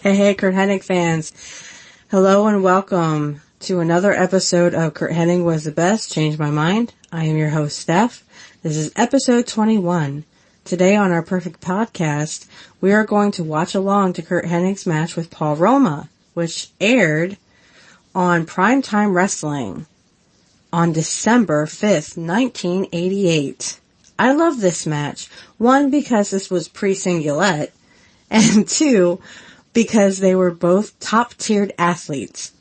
Hey, Curt Hennig fans. Hello and welcome to another episode of Curt Hennig Was the Best, Changed My Mind. I am your host, Steph. This is episode 21. Today on our Perfect Podcast, we are going to watch along to Curt Hennig's match with Paul Roma, which aired on Primetime Wrestling on December 5th, 1988. I love this match. One, because this was pre-Singulette, and two, because they were both top-tiered athletes.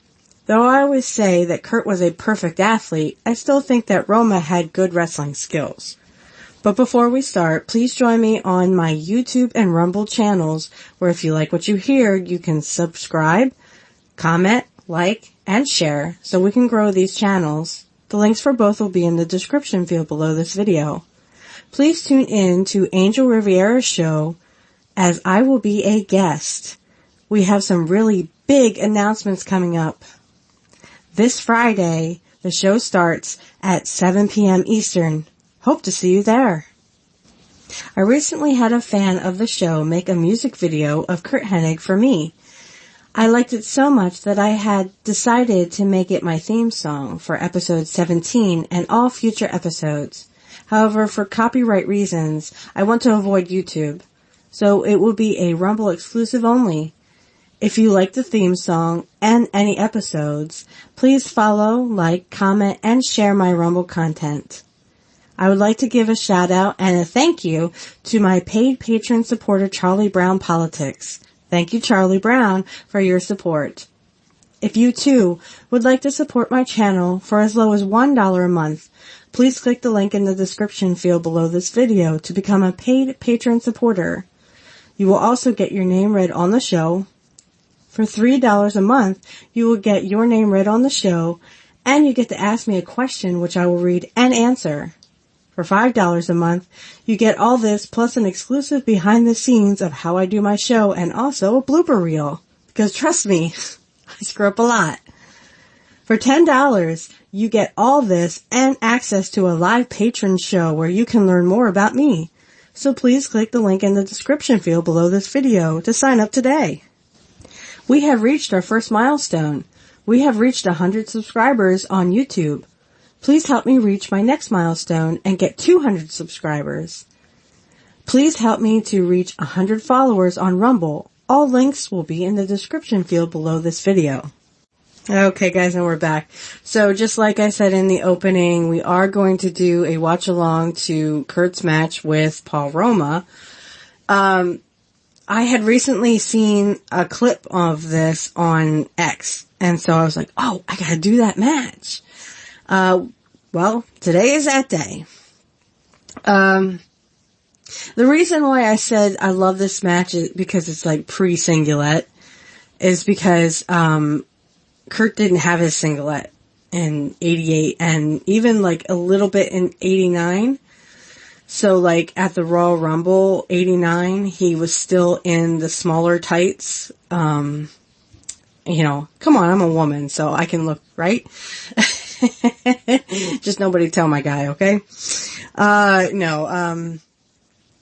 Though I always say that Curt was a perfect athlete, I still think that Roma had good wrestling skills. But before we start, please join me on my YouTube and Rumble channels, where if you like what you hear, you can subscribe, comment, like, and share so we can grow these channels. The links for both will be in the description field below this video. Please tune in to Angel Riviera's show, as I will be a guest. We have some really big announcements coming up. This Friday, the show starts at 7 p.m. Eastern. Hope to see you there. I recently had a fan of the show make a music video of Curt Hennig for me. I liked it so much that I had decided to make it my theme song for episode 17 and all future episodes. However, for copyright reasons, I want to avoid YouTube, so it will be a Rumble exclusive only. If you like the theme song and any episodes, please follow, like, comment, and share my Rumble content. I would like to give a shout out and a thank you to my paid patron supporter, Charlie Brown Politics. Thank you, Charlie Brown, for your support. If you too would like to support my channel for as low as $1 a month, please click the link in the description field below this video to become a paid patron supporter. You will also get your name read on the show. For $3 a month, you will get your name read on the show, and you get to ask me a question which I will read and answer. For $5 a month, you get all this plus an exclusive behind the scenes of how I do my show and also a blooper reel. Because trust me, I screw up a lot. For $10, you get all this and access to a live patron show where you can learn more about me. So please click the link in the description field below this video to sign up today. We have reached our first milestone. We have reached 100 subscribers on YouTube. Please help me reach my next milestone and get 200 subscribers. Please help me to reach 100 followers on Rumble. All links will be in the description field below this video. Okay guys, and we're back. So just like I said in the opening, we are going to do a watch along to Curt's match with Paul Roma. I had recently seen a clip of this on X, and so I was like, oh, I gotta do that match. Well, today is that day. The reason why I said I love this match is because it's like pre-Singulette, is because, Curt didn't have his Singulette in 88 and even like a little bit in 89. So like at the Royal Rumble 89, he was still in the smaller tights. You know, come on, I'm a woman, so I can look, right? Just nobody tell my guy, okay? No,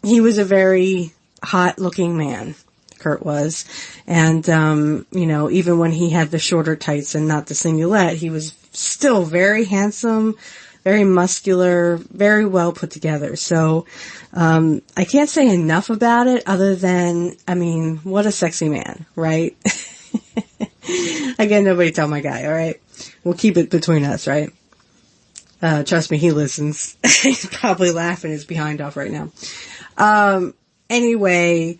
he was a very hot looking man, Curt was. And, you know, even when he had the shorter tights and not the Singulette, he was still very handsome, very muscular, very well put together. So, I can't say enough about it other than, I mean, what a sexy man, right? Again, nobody tell my guy, alright? We'll keep it between us, right? Trust me, he listens. He's probably laughing his behind off right now. Anyway,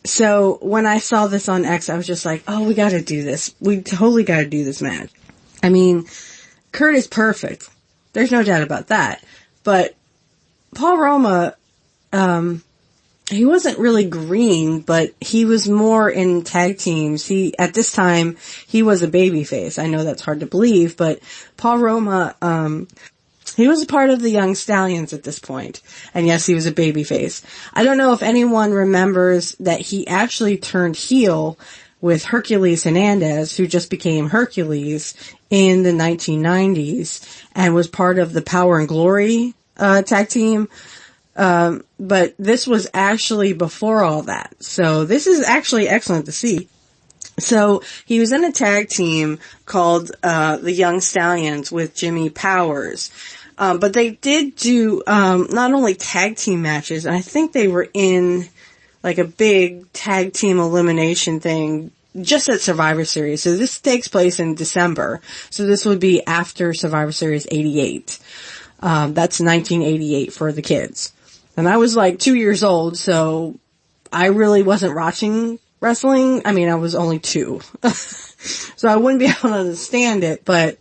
so when I saw this on X, I was just like, oh, we gotta do this. We totally gotta do this match. I mean, Curt is perfect. There's no doubt about that. But Paul Roma, he wasn't really green, but he was more in tag teams. At this time, he was a babyface. I know that's hard to believe, but Paul Roma, he was a part of the Young Stallions at this point. And yes, he was a babyface. I don't know if anyone remembers that he actually turned heel with Hercules Hernandez, who just became Hercules in the 1990s and was part of the Power and Glory tag team. But this was actually before all that. So this is actually excellent to see. So he was in a tag team called the Young Stallions with Jimmy Powers. But they did do not only tag team matches, and I think they were in like a big tag team elimination thing just at Survivor Series. So this takes place in December. So this would be after Survivor Series 88. That's 1988 for the kids. And I was like 2 years old, so I really wasn't watching wrestling. I mean, I was only 2. So I wouldn't be able to understand it, but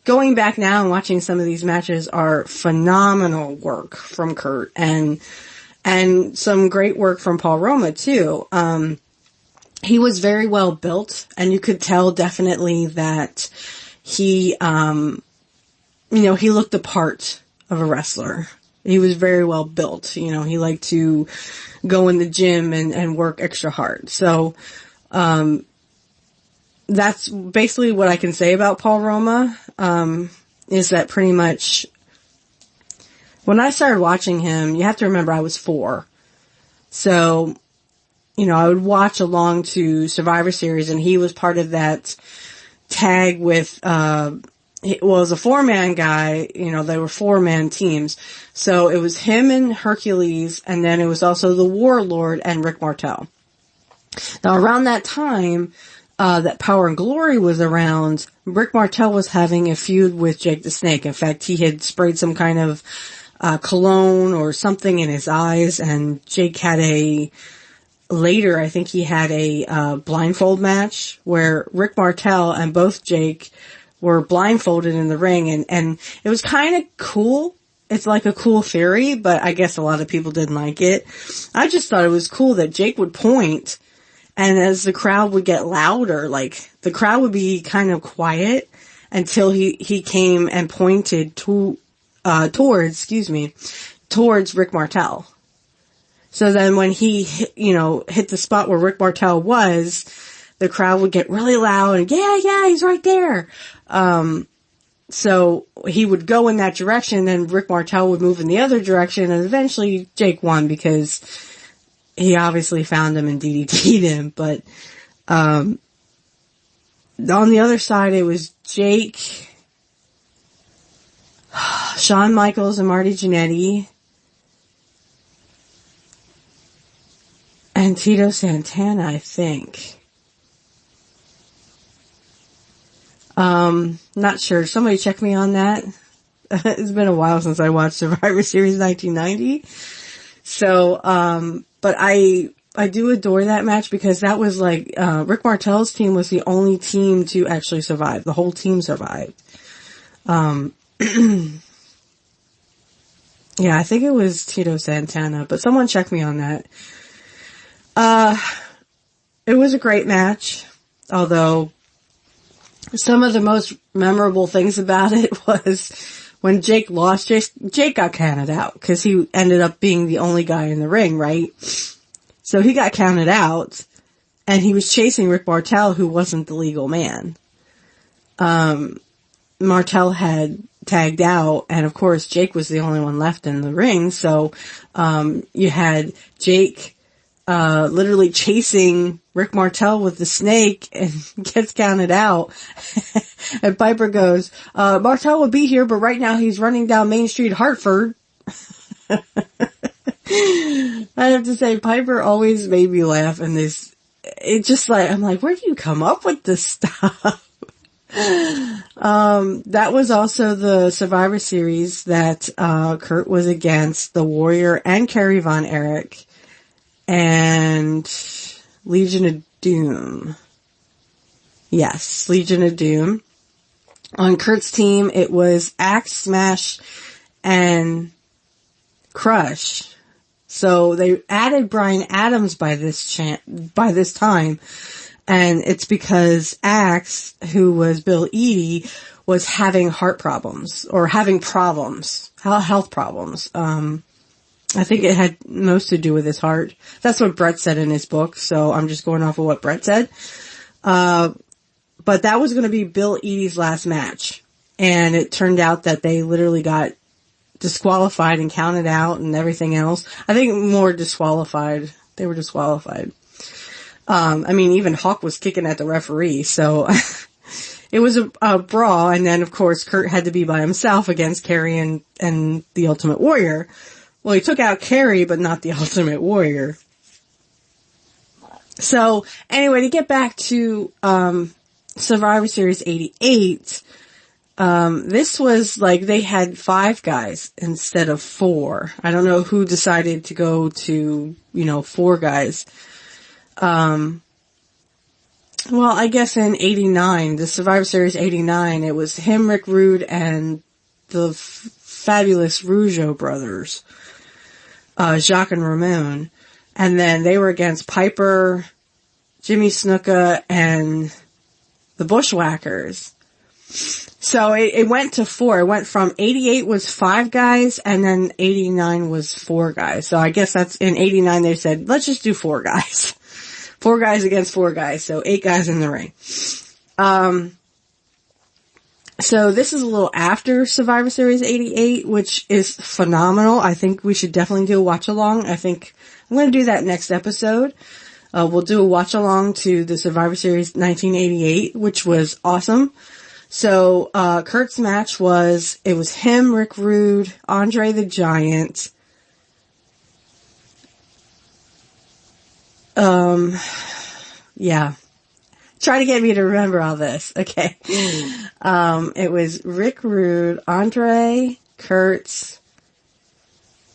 going back now and watching some of these matches are phenomenal work from Curt and some great work from Paul Roma too. He was very well built, and you could tell definitely that he, he looked the part of a wrestler. He was very well built. He liked to go in the gym and work extra hard. So, that's basically what I can say about Paul Roma, is that pretty much when I started watching him, you have to remember I was 4. So, I would watch along to Survivor Series, and he was part of that tag with, it was a 4-man guy, they were 4-man teams. So it was him and Hercules, and then it was also the Warlord and Rick Martel. Now around that time, that Power and Glory was around, Rick Martel was having a feud with Jake the Snake. In fact, he had sprayed some kind of, cologne or something in his eyes, and Jake had later I think he had a blindfold match where Rick Martel and both Jake were blindfolded in the ring, and it was kind of cool. It's like a cool theory, but I guess a lot of people didn't like it. I just thought it was cool that Jake would point, and as the crowd would get louder, like the crowd would be kind of quiet until he came and pointed towards Rick Martel. So then when he hit the spot where Rick Martel was, the crowd would get really loud and yeah, he's right there. So he would go in that direction, then Rick Martel would move in the other direction, and eventually Jake won because he obviously found him and DDT'd him. But, on the other side, it was Jake, Shawn Michaels and Marty Jannetty, and Tito Santana, I think. Not sure. Somebody check me on that. It's been a while since I watched Survivor Series 1990. So, but I do adore that match because that was like, Rick Martel's team was the only team to actually survive. The whole team survived. Yeah, I think it was Tito Santana, but someone check me on that. It was a great match, although some of the most memorable things about it was when Jake lost, Jake got counted out because he ended up being the only guy in the ring, right? So he got counted out and he was chasing Rick Martel, who wasn't the legal man. Martel had tagged out, and of course Jake was the only one left in the ring. So, you had Jake, literally chasing Rick Martel with the snake and gets counted out. And Piper goes, Martel will be here, but right now he's running down Main Street, Hartford. I have to say, Piper always made me laugh, and it's just like, I'm like, where do you come up with this stuff? That was also the Survivor Series that, Curt was against the Warrior and Kerry Von Erich and Legion of Doom. Yes, Legion of Doom. On Curt's team, it was Axe, Smash, and Crush. So they added Bryan Adams by this time, and it's because Axe, who was Bill Eadie, was having heart problems, or having problems, health problems. I think it had most to do with his heart. That's what Brett said in his book, so I'm just going off of what Brett said. But that was going to be Bill Eadie's last match. And it turned out that they literally got disqualified and counted out and everything else. I think more disqualified. They were disqualified. I mean, even Hawk was kicking at the referee, so it was a brawl. And then, of course, Curt had to be by himself against Kerry and the Ultimate Warrior. Well, he took out Kerry, but not the Ultimate Warrior. So, anyway, to get back to Survivor Series 88, this was like they had 5 guys instead of 4. I don't know who decided to go to, 4 guys. Well, I guess in 89, the Survivor Series 89, it was him, Rick Rude, and the fabulous Rougeau brothers, Jacques and Ramon. And then they were against Piper, Jimmy Snuka, and the Bushwhackers. So it went to 4. It went from 88 was 5 guys, and then 89 was 4 guys. So I guess that's, in 89 they said, let's just do 4 guys. 4 guys against 4 guys, so 8 guys in the ring. So this is a little after Survivor Series 88, which is phenomenal. I think we should definitely do a watch along. I think I'm going to do that next episode. We'll do a watch along to the Survivor Series 1988, which was awesome. So, Curt's match was him, Rick Rude, Andre the Giant, yeah. Try to get me to remember all this. Okay. It was Rick Rude, Andre, Curt,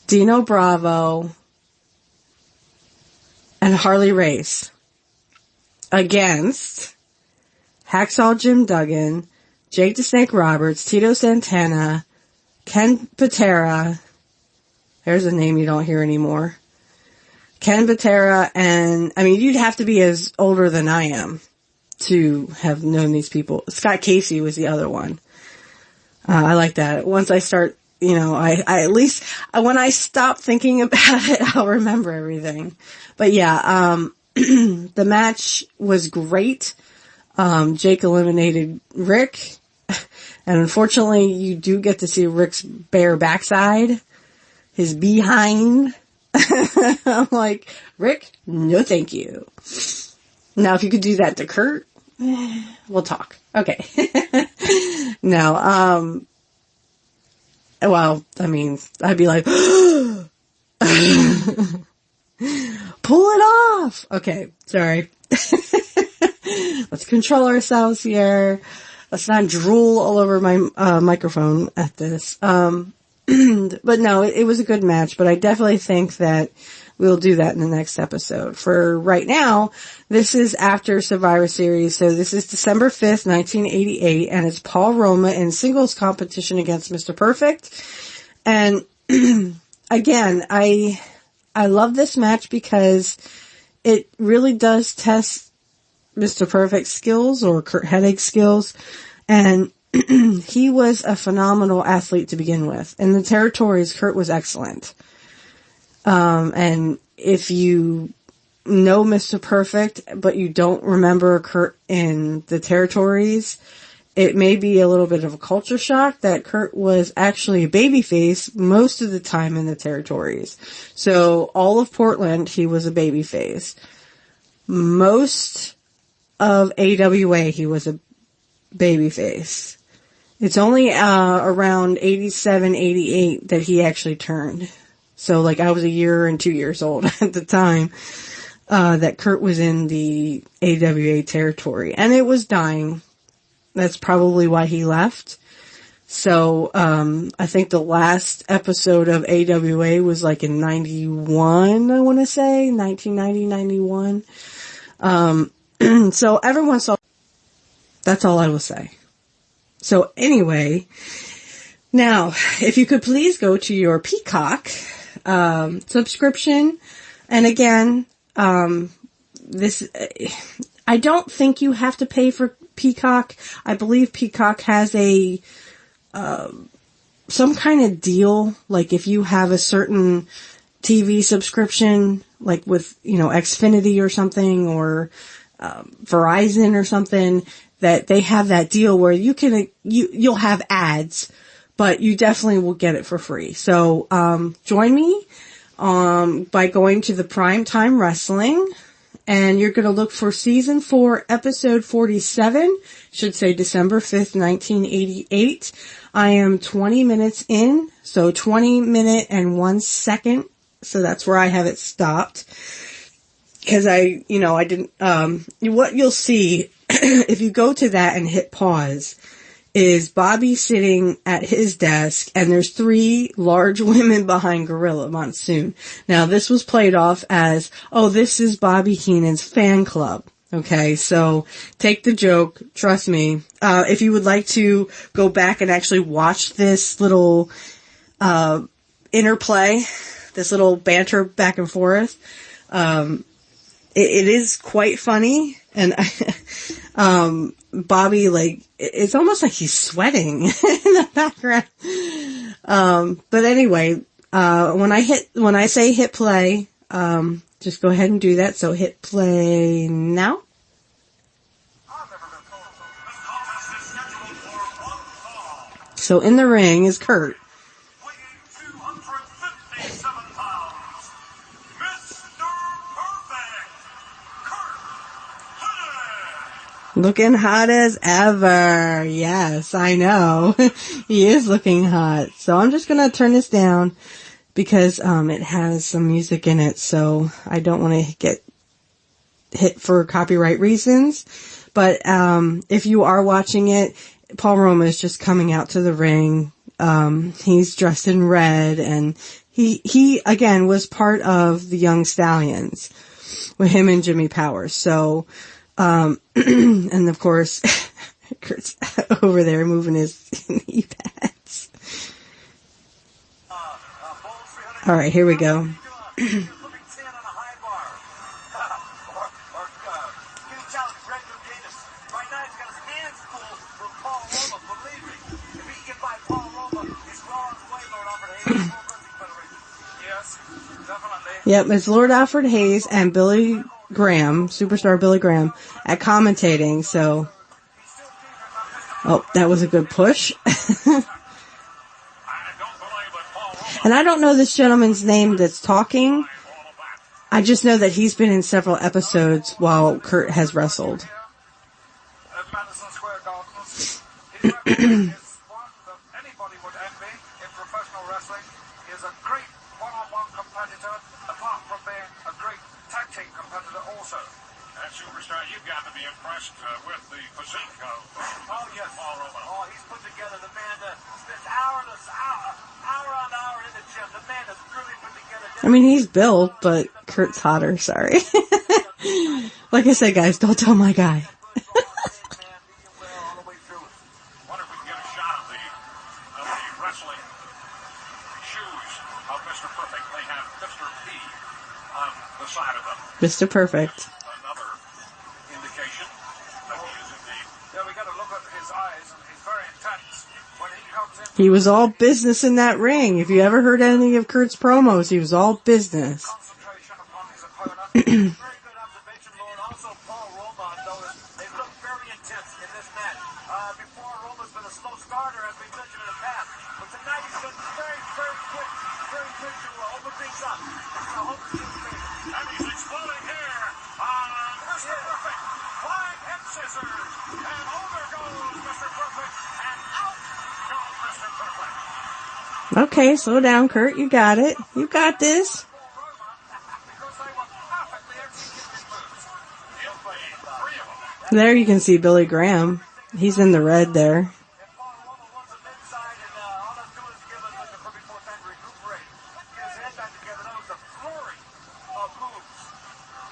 Dino Bravo, and Harley Race against Hacksaw Jim Duggan, Jake the Snake Roberts, Tito Santana, Ken Patera. There's a name you don't hear anymore. Ken Patera, and, I mean, you'd have to be as older than I am to have known these people. Scott Casey was the other one. I like that. Once I start, I at least, when I stop thinking about it, I'll remember everything. But yeah, the match was great. Jake eliminated Rick, and unfortunately you do get to see Rick's bare backside, his behind. I'm like, Rick, no thank you. Now if you could do that to Curt, we'll talk. Okay. No, well, I mean, I'd be like, pull it off. Okay, sorry. Let's control ourselves here. Let's not drool all over my microphone at this. But no, it was a good match, but I definitely think that we'll do that in the next episode. For right now, this is after Survivor Series, so this is December 5th, 1988, and it's Paul Roma in singles competition against Mr. Perfect. And again, I love this match because it really does test Mr. Perfect's skills, or Curt Hennig's skills, and he was a phenomenal athlete to begin with. In the territories, Curt was excellent. And if you know Mr. Perfect, but you don't remember Curt in the territories, it may be a little bit of a culture shock that Curt was actually a babyface most of the time in the territories. So all of Portland, he was a babyface. Most of AWA, he was a babyface. It's only around 87, 88 that he actually turned. So, like, I was a year and 2 years old at the time that Curt was in the AWA territory. And it was dying. That's probably why he left. So, I think the last episode of AWA was like in 91, I want to say. 1990, 91. So, everyone saw. That's all I will say. So anyway, now, if you could please go to your Peacock subscription, and again, this, I don't think you have to pay for Peacock. I believe Peacock has a, some kind of deal, like if you have a certain TV subscription, like with, Xfinity or something, or, Verizon or something, that they have that deal where you'll have ads, but you definitely will get it for free. So, join me, by going to the Primetime Wrestling, and you're going to look for season 4, episode 47, should say December 5th, 1988. I am 20 minutes in, so 20 minute and 1 second. So that's where I have it stopped. Cause I didn't, what you'll see if you go to that and hit pause is Bobby sitting at his desk, and there's 3 large women behind Gorilla Monsoon. Now, this was played off as, oh, this is Bobby Heenan's fan club. Okay, so take the joke, trust me. If you would like to go back and actually watch this little interplay, this little banter back and forth, it is quite funny, and Bobby, like, it's almost like he's sweating in the background. But anyway, when I say hit play, just go ahead and do that. So hit play now. So in the ring is Curt. Looking hot as ever. Yes, I know. He is looking hot. So I'm just going to turn this down because it has some music in it. So I don't want to get hit for copyright reasons. But if you are watching it, Paul Roma is just coming out to the ring. He's dressed in red, and he again was part of the Young Stallions with him and Jimmy Powers. So and of course, Curt's over there moving his knee pads. All right, here we go. Yep, it's Lord Alfred Hayes and Billy Graham, superstar Billy Graham, at commentating. So, oh, that was a good push. And I don't know this gentleman's name that's talking. I just know that he's been in several episodes while Curt has wrestled. You've got to be impressed with the physique of Paul Roma. Oh, he's put together. The man spends hour on hour in the gym. The man is really put together. I mean, he's built, but Curt's hotter. Sorry. Like I said, guys, don't tell my guy. Wonder if we can get a shot of the wrestling shoes of Mr. Perfect. They have Mr. P on the side of them. Mr. Perfect. He was all business in that ring. If you ever heard any of Curt's promos, he was all business. Very good observation, Lord. Also, Paul Roma, they look very intense in this match. Before, Roma's been a slow starter, as we mentioned in the past. But tonight, he's been very, very quick to open things up. And he's exploding here on Mr. Perfect. Flying head scissors. And over goes Mr. Perfect. And out goes Mr. Perfect. Okay, slow down, Curt. You got it. You got this. There you can see Billy Graham. He's in the red there.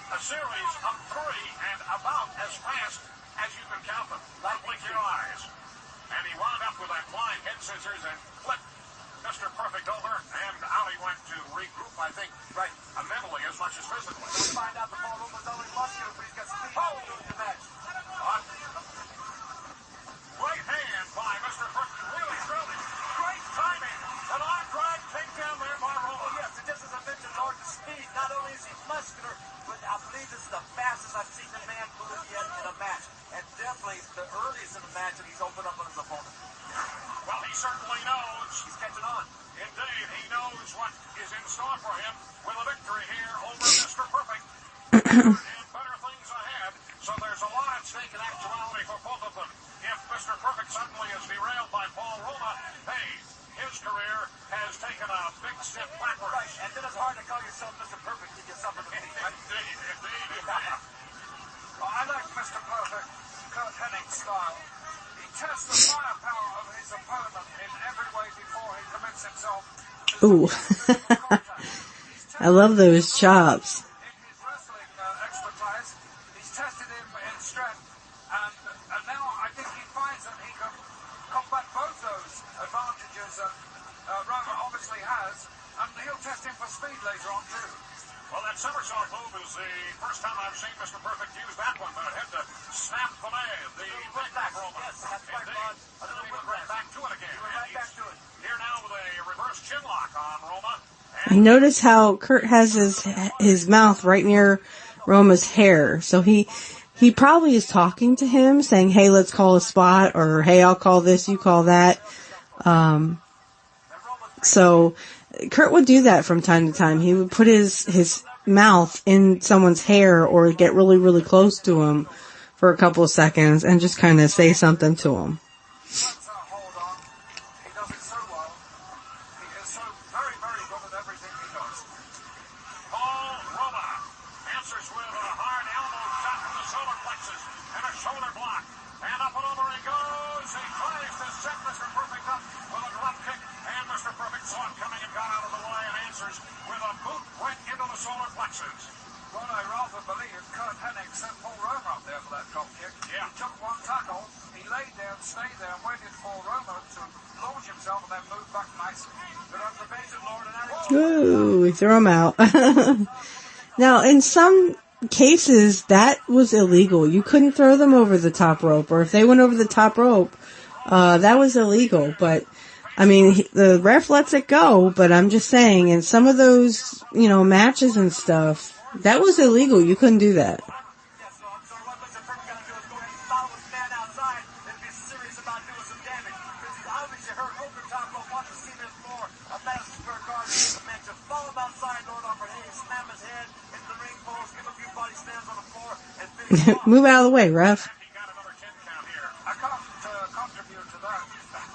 A series of 3 and about as fast as you can count them. Like blink your eyes. And he wound up with that flying head scissors and flipped Mr. Perfect over, and out he went to regroup, I think, right, mentally as much as physically. We'll find out the Paul Roma's only muscular, but he's got speed in the match. Great hand by Mr. Perfect. Really drilled him. Great timing. An arm drag takedown there by Roma. Oh, yes, and just as I mentioned, Lord, the speed. Not only is he muscular, but I believe this is the fastest I've seen the man move yet in a match. And definitely the earliest in the match that he's opened up on his opponent. Well, he's certainly knows. He's catching on. Indeed, he knows what is in store for him with a victory here over Mr. Perfect. And better things ahead. So there's a lot at stake in actuality for both of them. If Mr. Perfect suddenly is derailed by Paul Roma, hey, his career has taken a big step backwards. Right, and then it's hard to call yourself Mr. Perfect if you suffer from anything. Indeed. Well, I like Mr. Perfect, Curt Hennig's style. He tests the firepower of his opponent in every way before he commits himself. Ooh. I love those chops. In his wrestling expertise, he's tested him in strength, and now I think he finds that he can combat both those advantages that Roma obviously has, and he'll test him for speed later on too. Well, that somersault move is the first time I've seen Mr. Perfect use that one, but it had to snap the leg, the leg of Roma. Yes, that's right, Rod. A little bit right back to it again. He went right back to it. Here now with a reverse chin lock on Roma. And notice how Curt has his mouth right near Roma's hair. So he probably is talking to him, saying, hey, let's call a spot, or hey, I'll call this, you call that. So Curt would do that from time to time. He would put his mouth in someone's hair or get really, really close to him for a couple of seconds and just kind of say something to him. Paul Roma answers with a hard elbow shot from the solar plexus and a shoulder block. And up and over he goes. He tries to set Mr. Perfect up with a drop kick. And Mr. Perfect saw it coming and got out of the way and answers with a boot right into the solar plexus. Well, I rather believe Curt Hennig sent Paul Roma up there for that drop kick. Yeah. He took one tackle. He laid there and stayed there and waited for Roma to launch himself and then move back nicely. But I'm debated, Lord, and Ooh, we threw him out. Now, in some cases, that was illegal. You couldn't throw them over the top rope, or if they went over the top rope, that was illegal. But, I mean, the ref lets it go, but I'm just saying, in some of those, matches and stuff, that was illegal. You couldn't do that. Move out of the way, ref. I can't contribute to that.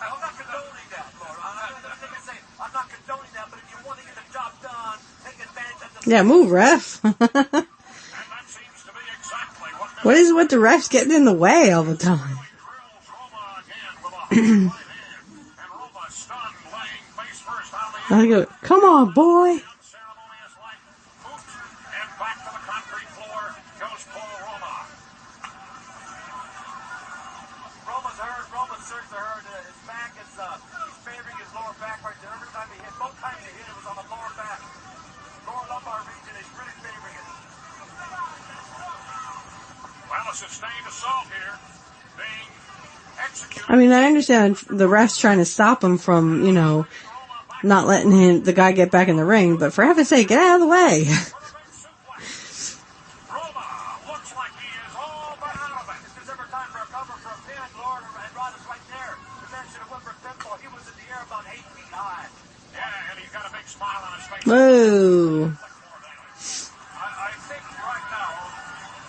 I'm not condoning that, Lord. I'm not condoning that, but if you want to get the job done, take advantage of the... Yeah, move, ref. And that seems to be exactly what... What is it with the refs getting in the way all the time? I go, come on, boy. I mean, I understand the refs trying to stop him from, not letting the guy get back in the ring, but for heaven's sake, get out of the way. Whoa. I think right now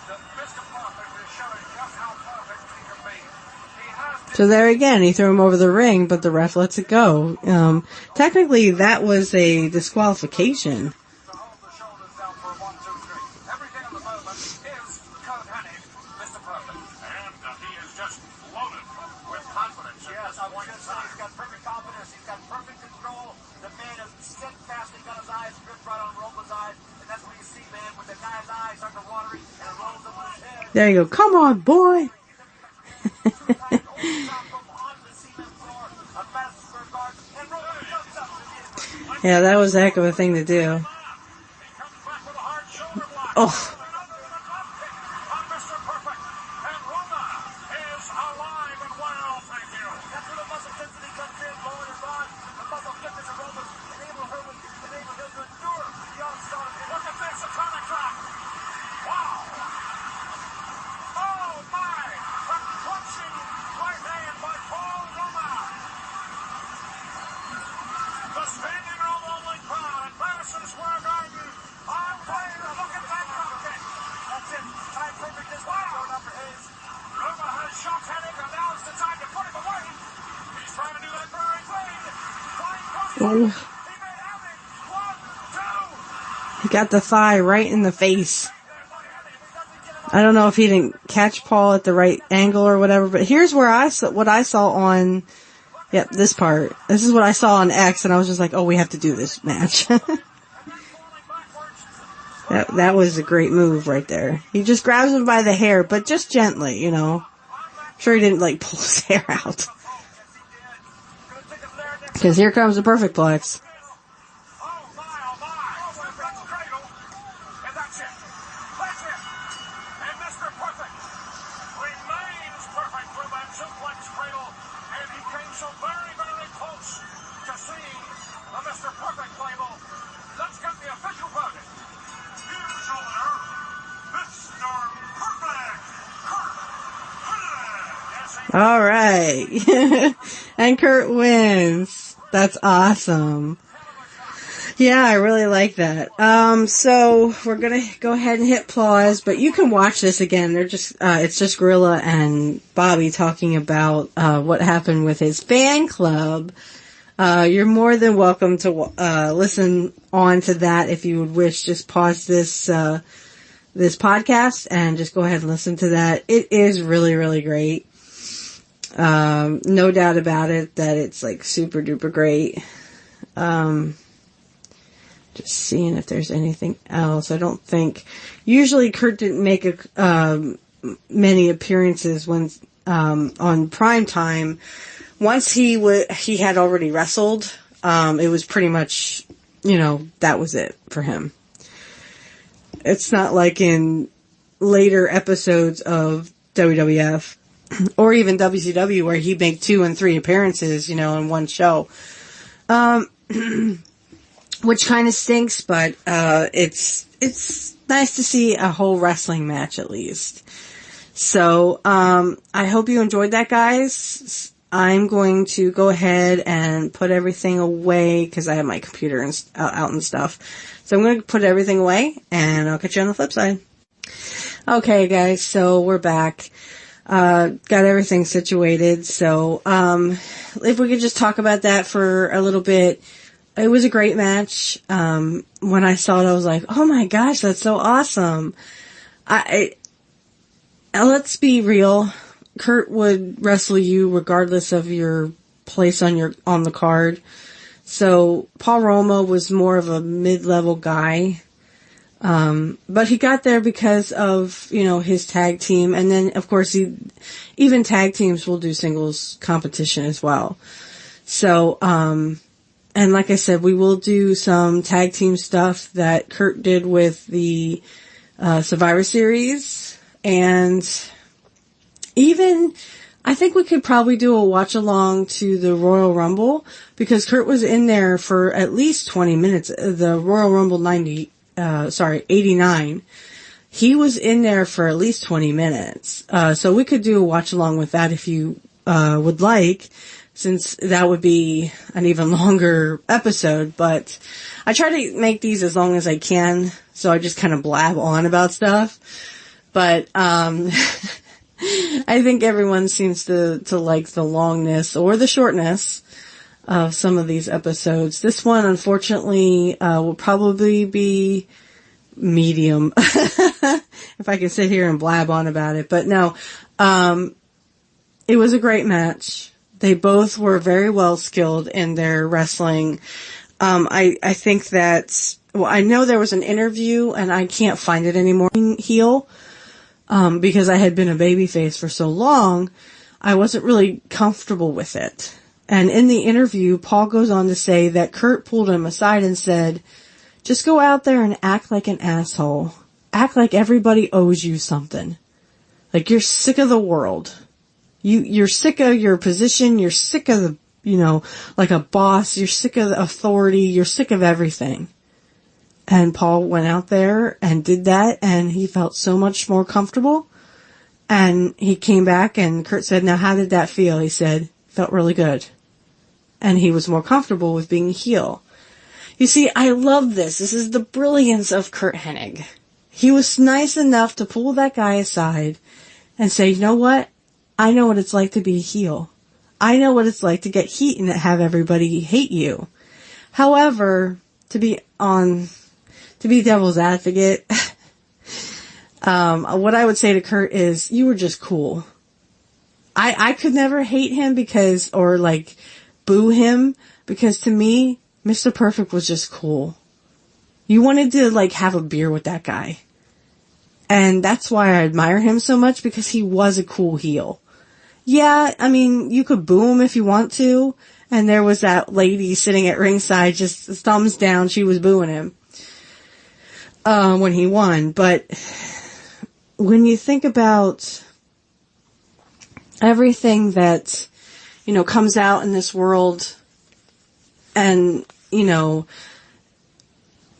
that Mr. Perfect is showing just how perfect he can be. He has... So there again, he threw him over the ring, but the ref lets it go. Technically, that was a disqualification. To hold the shoulders down for a 1, 2, 3. Everything at the moment is Curt Hennig, Mr. Perfect. And he is just loaded with confidence. Yes, I want to say he's got perfect confidence. He's got perfect control. The man is steadfast. He's got his eyes gripped right on Roma's eyes. And that's what you see, man, with the guy's eyes underwater and it rolls up his head. There you go. Come on, boy. Yeah, that was a heck of a thing to do. Oh. Oh. He got the thigh right in the face. I don't know if he didn't catch Paul at the right angle or whatever, but here's where what I saw on, this part. This is what I saw on X, and I was just like, oh, we have to do this match. That was a great move right there. He just grabs him by the hair, but just gently, you know. I'm sure he didn't, pull his hair out. Because here comes the perfect plex. All right. And Curt wins. That's awesome. Yeah, I really like that. So we're going to go ahead and hit pause, but you can watch this again. They're just, it's just Gorilla and Bobby talking about, what happened with his fan club. You're more than welcome to, listen on to that if you would wish. Just pause this podcast and just go ahead and listen to that. It is really, really great. No doubt about it that it's super duper great. Just seeing if there's anything else. I don't think, usually Curt didn't make many appearances when, on prime time. Once he had already wrestled, it was pretty much, that was it for him. It's not like in later episodes of WWF or even WCW where he made 2 and 3 appearances, in one show. Which kind of stinks, but, it's nice to see a whole wrestling match at least. So, I hope you enjoyed that, guys. I'm going to go ahead and put everything away because I have my computer out and stuff. So I'm going to put everything away and I'll catch you on the flip side. Okay, guys, so we're back. Got everything situated. So, if we could just talk about that for a little bit. It was a great match. When I saw it, I was like, oh my gosh, that's so awesome. Let's be real. Curt would wrestle you regardless of your place on the card. So Paul Roma was more of a mid-level guy. But he got there because of, his tag team. And then, of course, even tag teams will do singles competition as well. So, and like I said, we will do some tag team stuff that Curt did with the, Survivor Series. And even, I think we could probably do a watch along to the Royal Rumble because Curt was in there for at least 20 minutes. The Royal Rumble 89. He was in there for at least 20 minutes. So we could do a watch along with that if you, would like, since that would be an even longer episode. But I try to make these as long as I can. So I just kind of blab on about stuff. But, I think everyone seems to like the longness or the shortness of some of these episodes. This one, unfortunately, will probably be medium. If I can sit here and blab on about it. But no, it was a great match. They both were very well skilled in their wrestling. I think that, I know there was an interview and I can't find it anymore. Heel. Because I had been a babyface for so long, I wasn't really comfortable with it. And in the interview, Paul goes on to say that Curt pulled him aside and said, just go out there and act like an asshole. Act like everybody owes you something. Like you're sick of the world. You're sick of your position. You're sick of the, like a boss. You're sick of the authority. You're sick of everything. And Paul went out there and did that, and he felt so much more comfortable. And he came back, and Curt said, now how did that feel? He said, felt really good. And he was more comfortable with being a heel. You see, I love this. This is the brilliance of Curt Hennig. He was nice enough to pull that guy aside and say, you know what? I know what it's like to be a heel. I know what it's like to get heat and have everybody hate you. However, to be devil's advocate, what I would say to Curt is, you were just cool. I could never hate him or like boo him, because to me, Mr. Perfect was just cool. You wanted to like have a beer with that guy. And that's why I admire him so much, because he was a cool heel. Yeah, I mean, you could boo him if you want to. And there was that lady sitting at ringside, just thumbs down. She was booing him when he won. But when you think about everything that, comes out in this world, and, the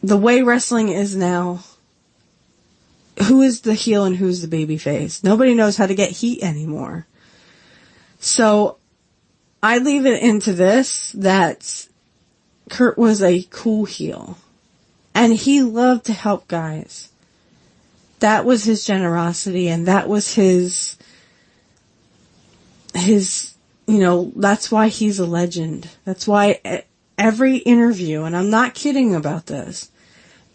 way wrestling is now, who is the heel and who's the baby face? Nobody knows how to get heat anymore. So I leave it into this, that Curt was a cool heel. And he loved to help guys. That was his generosity, and that was his, that's why he's a legend. That's why every interview, and I'm not kidding about this,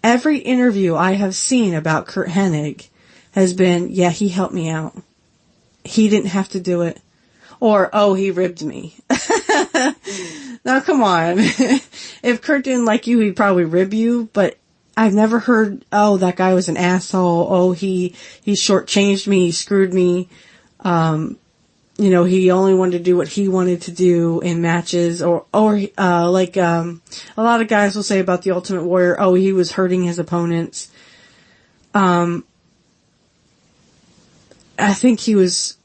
every interview I have seen about Curt Hennig has been, yeah, he helped me out. He didn't have to do it. Or, oh, he ribbed me. Now, come on. If Curt didn't like you, he'd probably rib you, but I've never heard, oh, that guy was an asshole. Oh, he shortchanged me. He screwed me. He only wanted to do what he wanted to do in matches, or a lot of guys will say about the Ultimate Warrior, oh, he was hurting his opponents. I think he was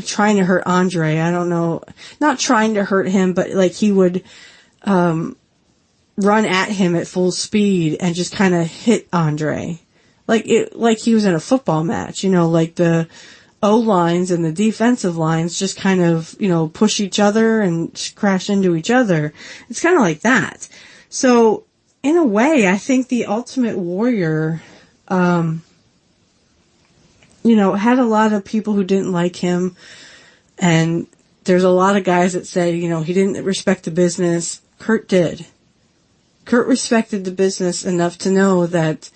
trying to hurt Andre. I don't know, not trying to hurt him, but like he would, run at him at full speed and just kind of hit Andre. Like he was in a football match, like the O-lines and the defensive lines just kind of, push each other and crash into each other. It's kind of like that. So, in a way, I think the Ultimate Warrior, had a lot of people who didn't like him. And there's a lot of guys that say, he didn't respect the business. Curt did. Curt respected the business enough to know that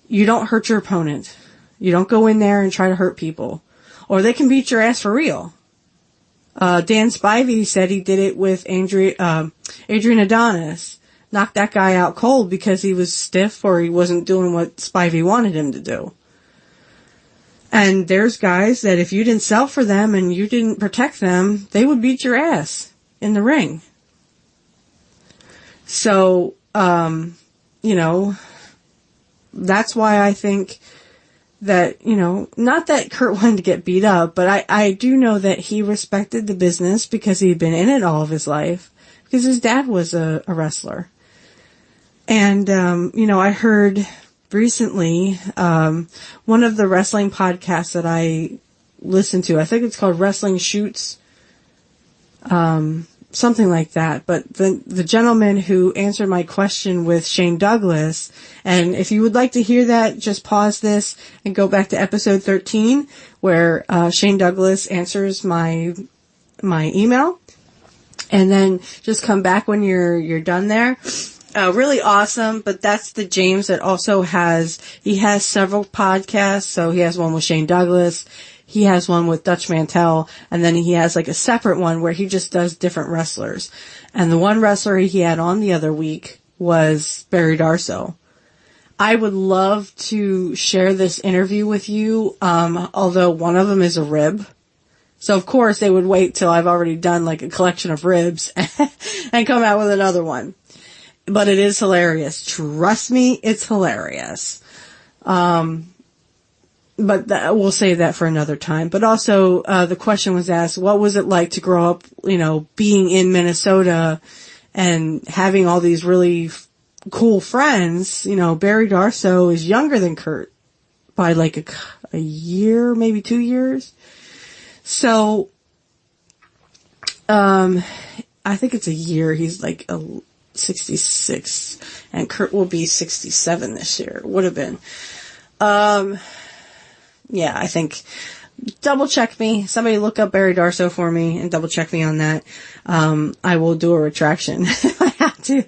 you don't hurt your opponent. You don't go in there and try to hurt people, or they can beat your ass for real. Dan Spivey said he did it with Adrian Adonis. Knocked that guy out cold because he was stiff or he wasn't doing what Spivey wanted him to do. And there's guys that if you didn't sell for them and you didn't protect them, they would beat your ass in the ring. So, that's why I think that, not that Curt wanted to get beat up, but I do know that he respected the business because he'd been in it all of his life, because his dad was a wrestler. And, I heard recently, one of the wrestling podcasts that I listen to, I think it's called Wrestling Shoots, something like that. But the gentleman who answered my question with Shane Douglas, and if you would like to hear that, just pause this and go back to episode 13, where Shane Douglas answers my email, and then just come back when you're done there. Really awesome, but that's the James that also he has several podcasts. So he has one with Shane Douglas. He has one with Dutch Mantel, and then he has like a separate one where he just does different wrestlers. And the one wrestler he had on the other week was Barry Darsow. I would love to share this interview with you, although one of them is a rib. So of course they would wait till I've already done like a collection of ribs and come out with another one. But it is hilarious. Trust me, it's hilarious. But we'll save that for another time. But also, the question was asked, what was it like to grow up, being in Minnesota and having all these really cool friends? Barry Darsow is younger than Curt by like a year, maybe 2 years. So, I think it's a year. He's like 66, and Curt will be 67 this year. Would have been. Yeah, I think double check me. Somebody look up Barry Darso for me and double check me on that. I will do a retraction if I have to.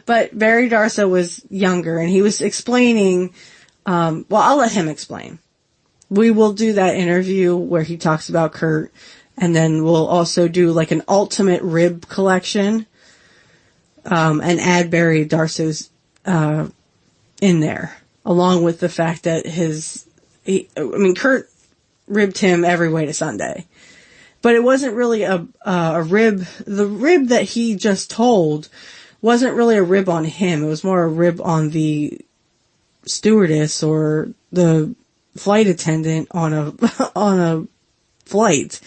But Barry Darso was younger and he was explaining, well, I'll let him explain. We will do that interview where he talks about Curt, and then we'll also do like an ultimate rib collection, and add Barry Darso's, in there, along with the fact that Curt ribbed him every way to Sunday. But it wasn't really a rib. The rib that he just told wasn't really a rib on him. It was more a rib on the stewardess or the flight attendant on a flight.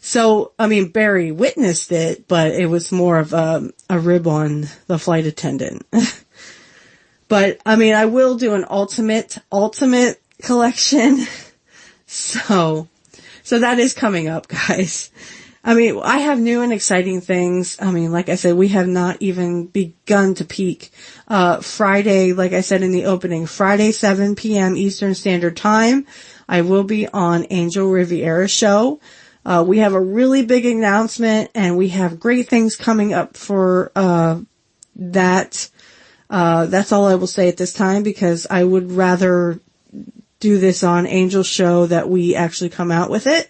So, Barry witnessed it, but it was more of a rib on the flight attendant. But, I will do an ultimate collection. So that is coming up, guys. I have new and exciting things. Like I said, we have not even begun to peak. Friday, like I said in the opening, Friday, 7 p.m. Eastern Standard Time, I will be on Angel Riviera's show. We have a really big announcement, and we have great things coming up for that. That's all I will say at this time, because I would rather do this on Angel's show that we actually come out with it.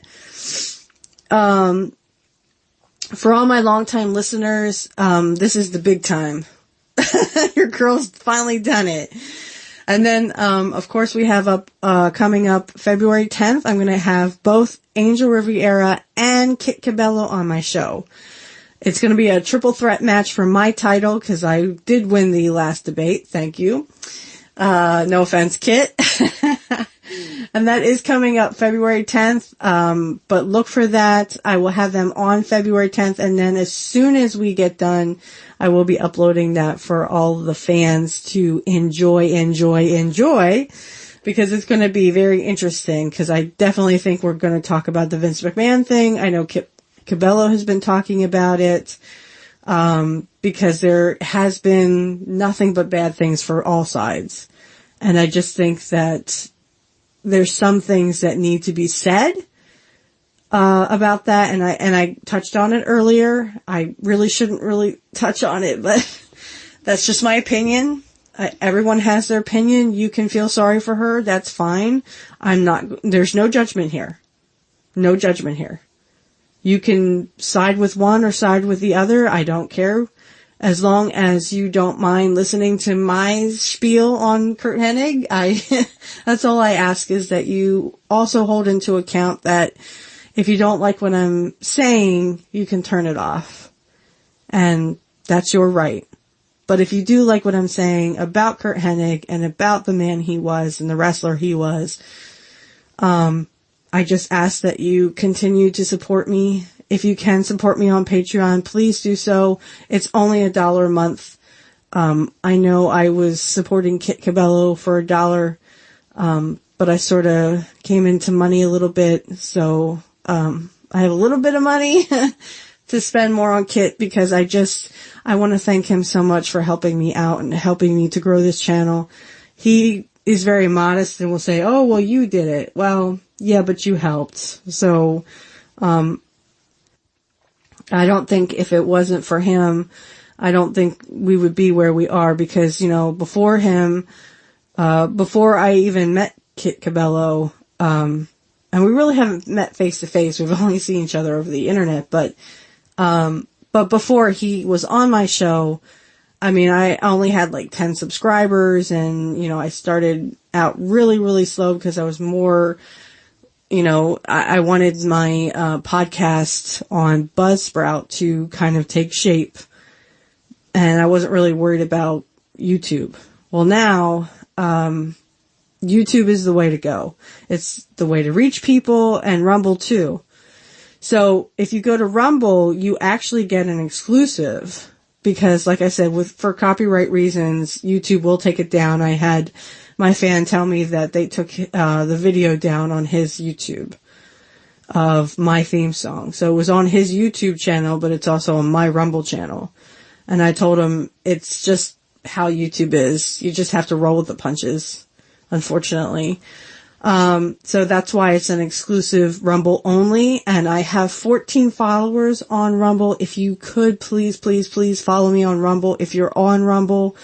For all my longtime listeners, this is the big time. Your girl's finally done it. And then, of course, we have coming up February 10th, I'm going to have both Angel Riviera and Kit Cabello on my show. It's going to be a triple threat match for my title, because I did win the last debate. Thank you. No offense, Kit. And that is coming up February 10th. But look for that. I will have them on February 10th. And then as soon as we get done, I will be uploading that for all the fans to enjoy, because it's going to be very interesting, because I definitely think we're going to talk about the Vince McMahon thing. I know Kit Cabello has been talking about it, because there has been nothing but bad things for all sides. And I just think that there's some things that need to be said, about that. And I touched on it earlier. I really shouldn't really touch on it, but that's just my opinion. Everyone has their opinion. You can feel sorry for her. That's fine. There's no judgment here. No judgment here. You can side with one or side with the other. I don't care. As long as you don't mind listening to my spiel on Curt Hennig, that's all I ask, is that you also hold into account that if you don't like what I'm saying, you can turn it off. And that's your right. But if you do like what I'm saying about Curt Hennig and about the man he was and the wrestler he was, I just ask that you continue to support me. If you can support me on Patreon, please do so. It's only $1 a month. I know I was supporting Kit Cabello for $1, but I sort of came into money a little bit. So, I have a little bit of money to spend more on Kit, because I want to thank him so much for helping me out and helping me to grow this channel. He is very modest and will say, "Oh, well, you did it." Well, yeah, but you helped. So, I don't think if it wasn't for him, I don't think we would be where we are, because, before him, before I even met Kit Cabello, and we really haven't met face to face. We've only seen each other over the internet, but before he was on my show, I only had like 10 subscribers, and, I started out really, really slow, because I was more, I wanted my podcast on Buzzsprout to kind of take shape, and I wasn't really worried about YouTube. Well, now, YouTube is the way to go. It's the way to reach people, and Rumble too. So if you go to Rumble, you actually get an exclusive, because like I said, for copyright reasons, YouTube will take it down. I had my fan tell me that they took the video down on his YouTube of my theme song. So it was on his YouTube channel, but it's also on my Rumble channel. And I told him it's just how YouTube is. You just have to roll with the punches, unfortunately. So that's why it's an exclusive Rumble only. And I have 14 followers on Rumble. If you could please follow me on Rumble. If you're on Rumble,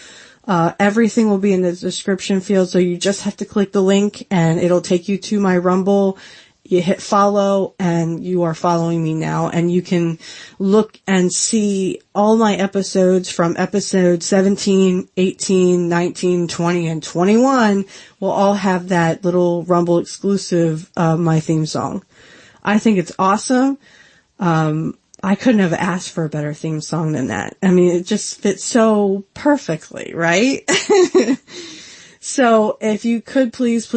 everything will be in the description field. So you just have to click the link and it'll take you to my Rumble. You hit follow and you are following me now, and you can look and see all my episodes from episode 17, 18, 19, 20, and 21 will all have that little Rumble exclusive, my theme song. I think it's awesome. I couldn't have asked for a better theme song than that. I mean, it just fits so perfectly, right? So if you could please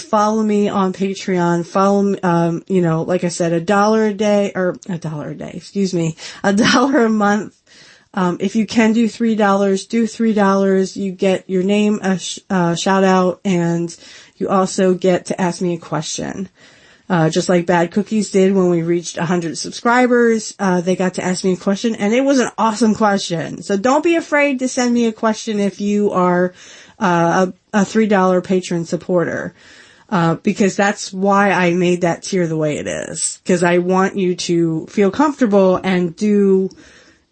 follow me on Patreon, follow me, like I said, $1 a month. If you can do $3, do $3. You get your name, a shout out, and you also get to ask me a question. Just like Bad Cookies did when we reached 100 subscribers, they got to ask me a question, and it was an awesome question. So don't be afraid to send me a question if you are a $3 patron supporter, because that's why I made that tier the way it is. Because I want you to feel comfortable and do,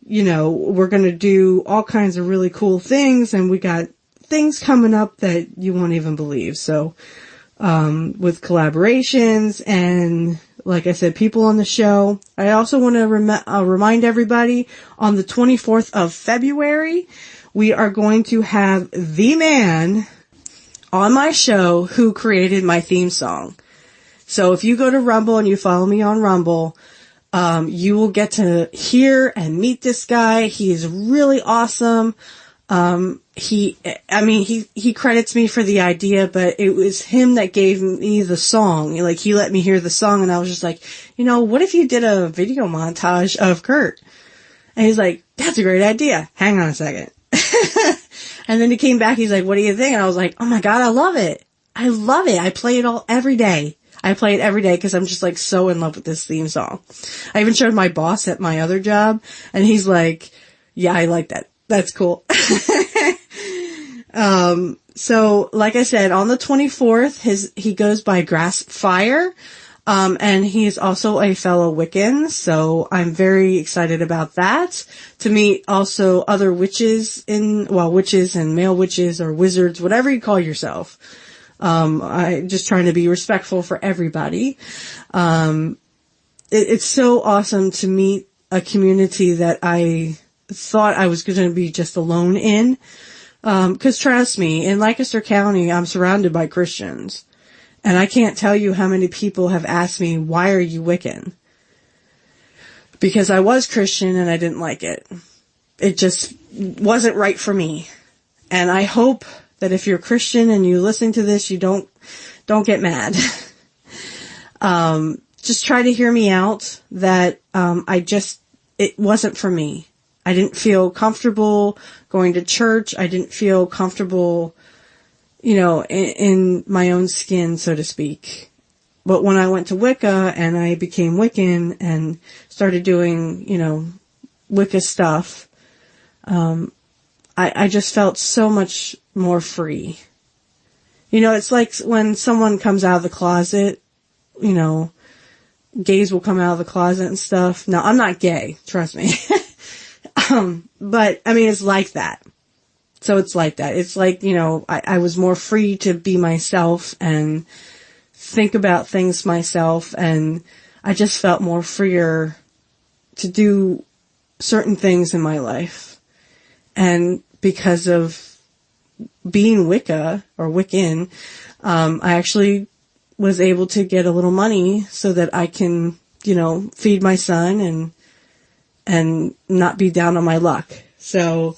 we're going to do all kinds of really cool things, and we got things coming up that you won't even believe. So, with collaborations and, like I said, people on the show. I also want to remind everybody, on the 24th of February, we are going to have the man on my show who created my theme song. So if you go to Rumble and you follow me on Rumble, you will get to hear and meet this guy. He is really awesome. He credits me for the idea, but it was him that gave me the song. Like, he let me hear the song, and I was just like, what if you did a video montage of Curt? And he's like, that's a great idea. Hang on a second. And then he came back, he's like, what do you think? And I was like, oh my God, I love it. I play it every day. I play it every day because I'm just like so in love with this theme song. I even showed my boss at my other job, and he's like, yeah, I like that. That's cool. So like I said, on the 24th, he goes by Grass Fire. And he is also a fellow Wiccan, so I'm very excited about that. To meet also other witches witches and male witches or wizards, whatever you call yourself. I just trying to be respectful for everybody. It's so awesome to meet a community that I thought I was going to be just alone in. 'Cause trust me, in Lancaster County, I'm surrounded by Christians. And I can't tell you how many people have asked me, why are you Wiccan? Because I was Christian and I didn't like it. It just wasn't right for me. And I hope that if you're Christian and you listen to this, you don't get mad. Just try to hear me out that, it wasn't for me. I didn't feel comfortable going to church. I didn't feel comfortable, in my own skin, so to speak. But when I went to Wicca and I became Wiccan and started doing, Wicca stuff, I just felt so much more free. It's like when someone comes out of the closet, gays will come out of the closet and stuff. Now, I'm not gay, trust me. But, it's like that. So it's like that. It's like, I was more free to be myself and think about things myself, and I just felt more freer to do certain things in my life. And because of being Wicca or Wiccan, I actually was able to get a little money so that I can, feed my son and not be down on my luck. So,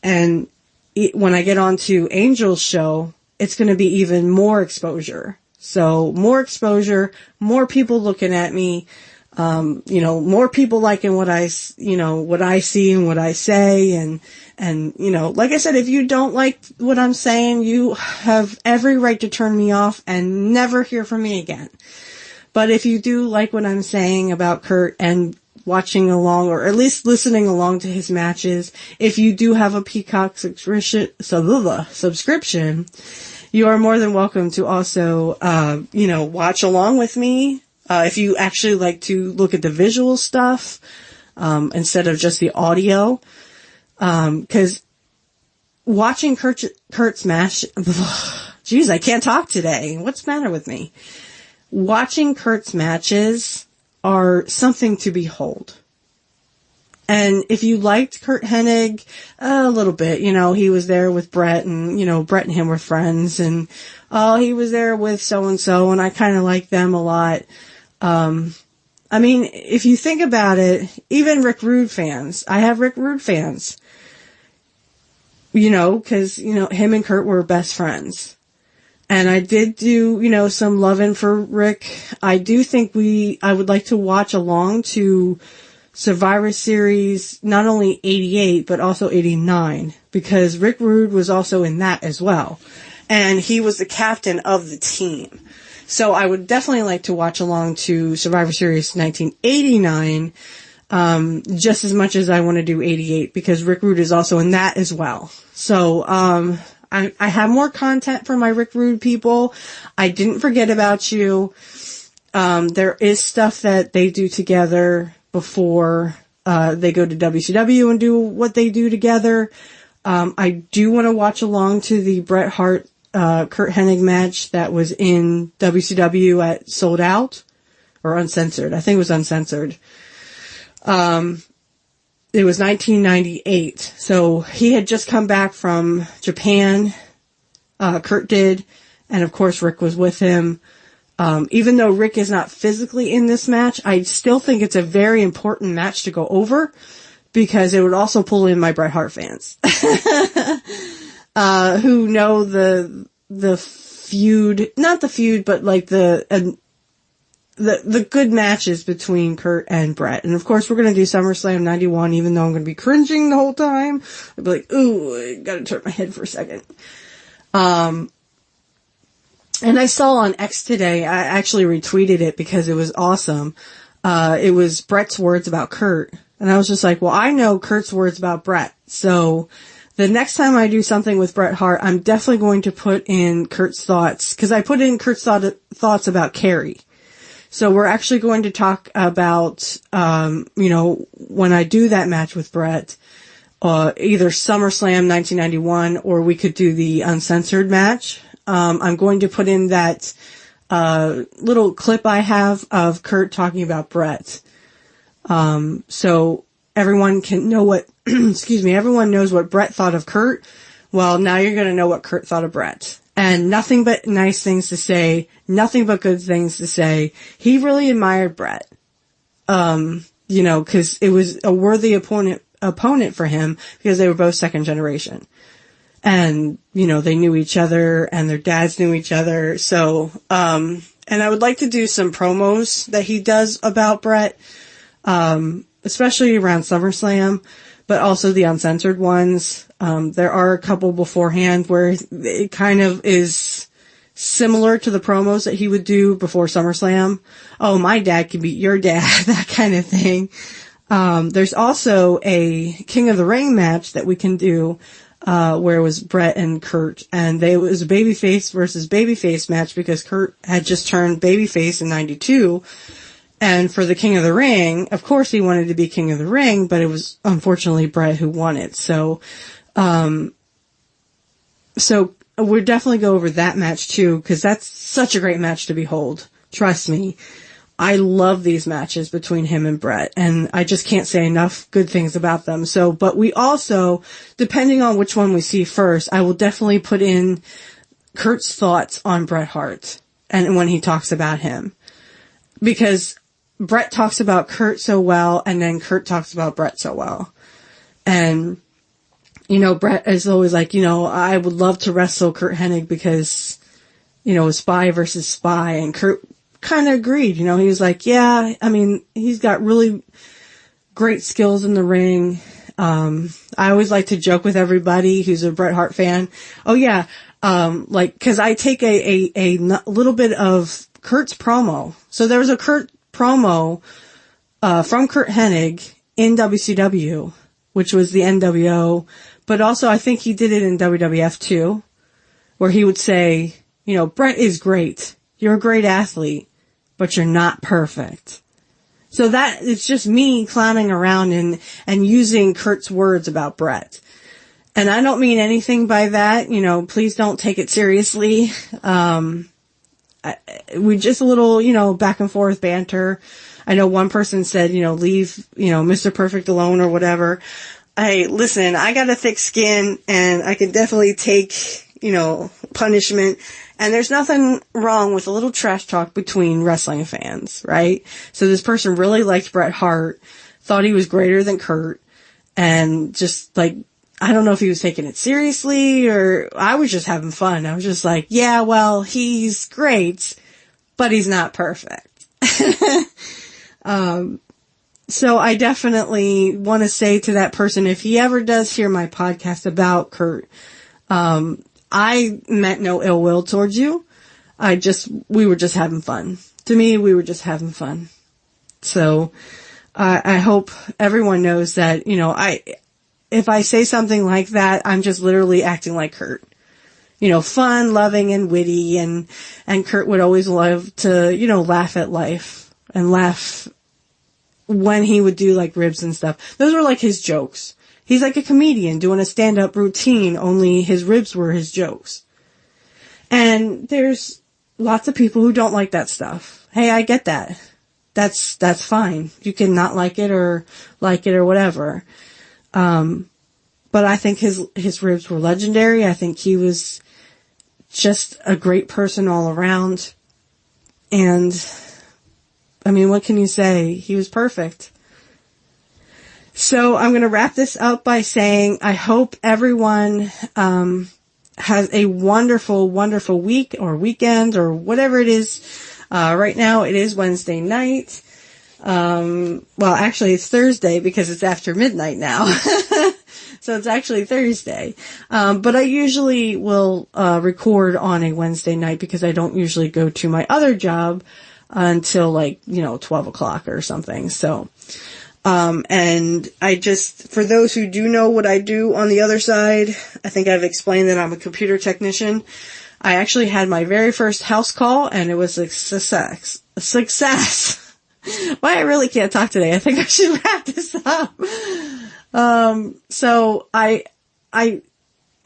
and when I get onto Angel's show, it's going to be even more exposure. So more exposure, more people looking at me, more people liking what I see and what I say. And, like I said, if you don't like what I'm saying, you have every right to turn me off and never hear from me again. But if you do like what I'm saying about Curt and watching along, or at least listening along to his matches, if you do have a Peacock subscription, You are more than welcome to also, watch along with me. If you actually like to look at the visual stuff, instead of just the audio. 'Cause watching Curt's match, geez, I can't talk today. What's the matter with me? Watching Curt's matches are something to behold. And if you liked Curt Hennig a little bit, he was there with Brett and, Brett and him were friends and, he was there with so-and-so and I kind of like them a lot. If you think about it, even Rick Rude fans, I have Rick Rude fans, cause, him and Curt were best friends. And I did do, some loving for Rick. I do think I would like to watch along to Survivor Series, not only 88, but also 89, because Rick Rude was also in that as well. And he was the captain of the team. So I would definitely like to watch along to Survivor Series 1989, just as much as I want to do 88, because Rick Rude is also in that as well. So, I have more content for my Rick Rude people. I didn't forget about you. There is stuff that they do together before they go to WCW and do what they do together. I do want to watch along to the Bret Hart Curt Hennig match that was in WCW at Sold Out or Uncensored. I think it was Uncensored. It was 1998. So he had just come back from Japan. Curt did. And of course Rick was with him. Even though Rick is not physically in this match, I still think it's a very important match to go over because it would also pull in my Bret Hart fans, who know the feud, not the feud, but like the good matches between Curt and Bret. And of course we're going to do SummerSlam 91, even though I'm going to be cringing the whole time. I'll be like, ooh, I gotta turn my head for a second. And I saw on X today, I actually retweeted it because it was awesome. It was Bret's words about Curt. And I was just like, well, I know Curt's words about Bret. So the next time I do something with Bret Hart, I'm definitely going to put in Curt's thoughts. Cause I put in Curt's thoughts about Carrie. So we're actually going to talk about, when I do that match with Bret, either SummerSlam 1991 or we could do the uncensored match. I'm going to put in that little clip I have of Curt talking about Bret. So everyone can know what, everyone knows what Bret thought of Curt. Well, now you're going to know what Curt thought of Bret. And nothing but nice things to say, nothing but good things to say. He really admired Bret. Cause it was a worthy opponent for him because they were both second generation. And, they knew each other and their dads knew each other. So, and I would like to do some promos that he does about Bret, especially around SummerSlam, but also the uncensored ones. There are a couple beforehand where it kind of is similar to the promos that he would do before SummerSlam. Oh, my dad can beat your dad, that kind of thing. There's also a King of the Ring match that we can do, where it was Bret and Curt, and it was a babyface versus babyface match because Curt had just turned babyface in 92. And for the King of the Ring, of course he wanted to be King of the Ring, but it was unfortunately Bret who won it. So we'll definitely go over that match too, because that's such a great match to behold. Trust me. I love these matches between him and Bret, and I just can't say enough good things about them. So, but we also, depending on which one we see first, I will definitely put in Curt's thoughts on Bret Hart and when he talks about him. Because Bret talks about Curt so well, and then Curt talks about Bret so well. And, Bret is always like, I would love to wrestle Curt Hennig because, spy versus spy, and Curt kind of agreed, he was like, yeah, he's got really great skills in the ring. I always like to joke with everybody who's a Bret Hart fan. Oh yeah. Cause I take a little bit of Curt's promo. So there was a Curt promo, from Curt Hennig in WCW, which was the NWO, but also I think he did it in WWF too. where he would say, you know, Brett is great. You're a great athlete, but you're not perfect. So that, it's just me clowning around and using Curt's words about Brett. And I don't mean anything by that, you know, please don't take it seriously. We just a little, you know, back and forth banter. I know one person said, you know, leave, you know, Mr. Perfect alone or whatever. Listen, I got a thick skin and I can definitely take, you know, punishment. And there's nothing wrong with a little trash talk between wrestling fans, right? So this person really liked Bret Hart, thought he was greater than Curt, and just like, I don't know if he was taking it seriously or I was just having fun. I was just like, yeah, well, he's great, but he's not perfect. So I definitely want to say to that person, if he ever does hear my podcast about Curt, I meant no ill will towards you. We were just having fun. To me, we were just having fun. So, I hope everyone knows that, you know, if I say something like that, I'm just literally acting like Curt. You know, fun, loving, and witty, and Curt would always love to, you know, laugh at life and laugh when he would do like ribs and stuff. Those were like his jokes. He's like a comedian doing a stand-up routine, only his ribs were his jokes. And there's lots of people who don't like that stuff. Hey, I get that. That's fine. You can not like it or whatever. But I think his ribs were legendary. I think he was just a great person all around. And, I mean, what can you say? He was perfect. So I'm going to wrap this up by saying I hope everyone has a wonderful, wonderful week or weekend or whatever it is. Right now it is Wednesday night. Well, actually it's Thursday because it's after midnight now. So it's actually Thursday. But I usually will record on a Wednesday night because I don't usually go to my other job until 12 o'clock or something. So and I just, for those who do know what I do on the other side, I think I've explained that I'm a computer technician. I actually had my very first house call and it was a success. Why I really can't talk today. I think I should wrap this up. So I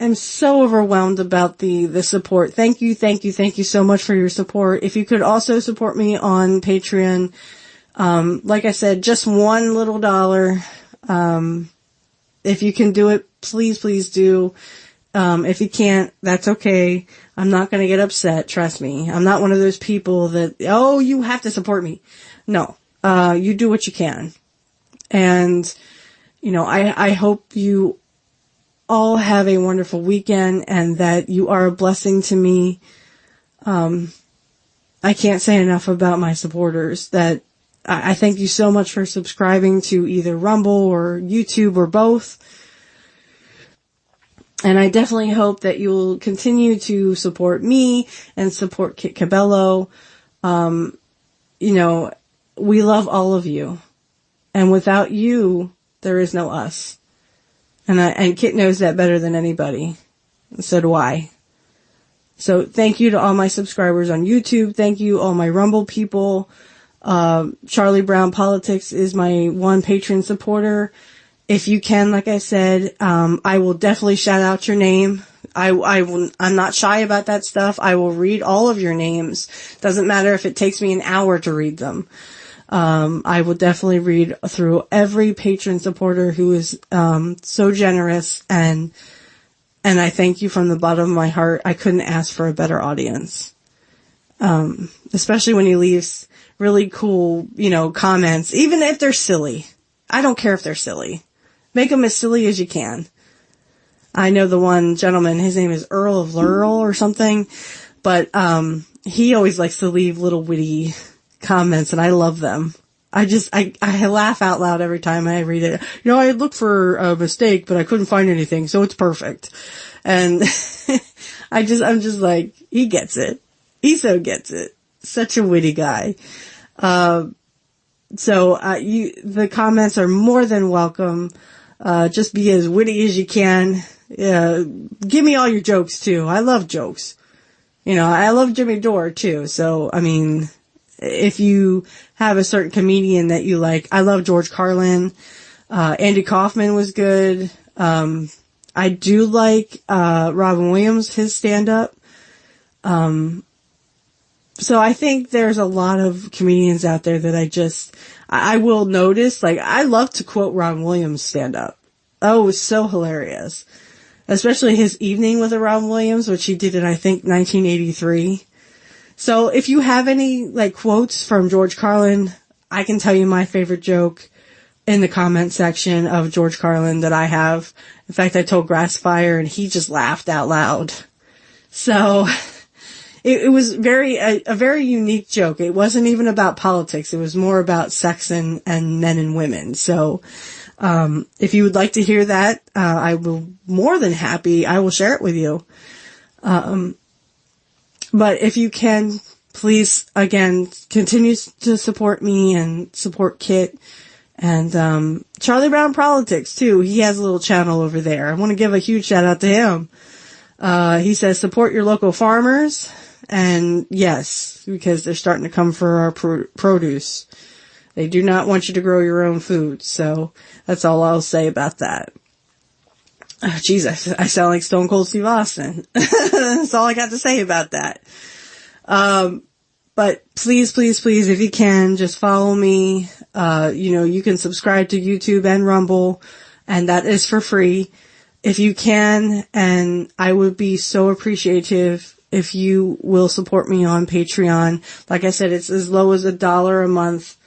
am so overwhelmed about the support. Thank you so much for your support. If you could also support me on Patreon, like I said, just one little dollar. If you can do it, please do. If you can't, that's okay. I'm not going to get upset. Trust me. I'm not one of those people that, oh, you have to support me. No, you do what you can. And, I hope you all have a wonderful weekend and that you are a blessing to me. I can't say enough about my supporters that I thank you so much for subscribing to either Rumble or YouTube or both. And I definitely hope that you'll continue to support me and support Kit Cabello. We love all of you. And without you, there is no us. And Kit knows that better than anybody. So do I. So thank you to all my subscribers on YouTube. Thank you all my Rumble people. Charlie Brown Politics is my one patron supporter. If you can, like I said, I will definitely shout out your name. I'm not shy about that stuff. I will read all of your names. Doesn't matter if it takes me an hour to read them. I will definitely read through every patron supporter who is, so generous and I thank you from the bottom of my heart. I couldn't ask for a better audience. Especially when you leave really cool, comments, even if they're silly. I don't care if they're silly. Make them as silly as you can. I know the one gentleman, his name is Earl of Lurl or something, but, he always likes to leave little witty comments and I love them. I laugh out loud every time I read it. I looked for a mistake, but I couldn't find anything, so it's perfect. And I'm just like, he gets it. He so gets it. Such a witty guy. The comments are more than welcome. Just be as witty as you can. give me all your jokes too. I love jokes. I love Jimmy Dore too. So, I mean, if you have a certain comedian that you like, I love George Carlin. Andy Kaufman was good. I do like, Robin Williams, his stand-up. So I think there's a lot of comedians out there that I will notice. Like, I love to quote Robin Williams stand-up. Oh, it was so hilarious. Especially his Evening with Robin Williams, which he did in, I think, 1983. So if you have any, like, quotes from George Carlin, I can tell you my favorite joke in the comment section of George Carlin that I have. In fact, I told Grassfire and he just laughed out loud. So it was a very unique joke. It wasn't even about politics. It was more about sex and men and women. So, if you would like to hear that, I will more than happy. I will share it with you. But if you can, please, again, continue to support me and support Kit and, Charlie Brown Politics too. He has a little channel over there. I want to give a huge shout out to him. He says support your local farmers. And yes, because they're starting to come for our produce. They do not want you to grow your own food. So that's all I'll say about that. Oh, geez, I sound like Stone Cold Steve Austin. That's all I got to say about that. But please, please, please, if you can, just follow me. You can subscribe to YouTube and Rumble, and that is for free. If you can, and I would be so appreciative if you will support me on Patreon. Like I said, it's as low as $1 a month.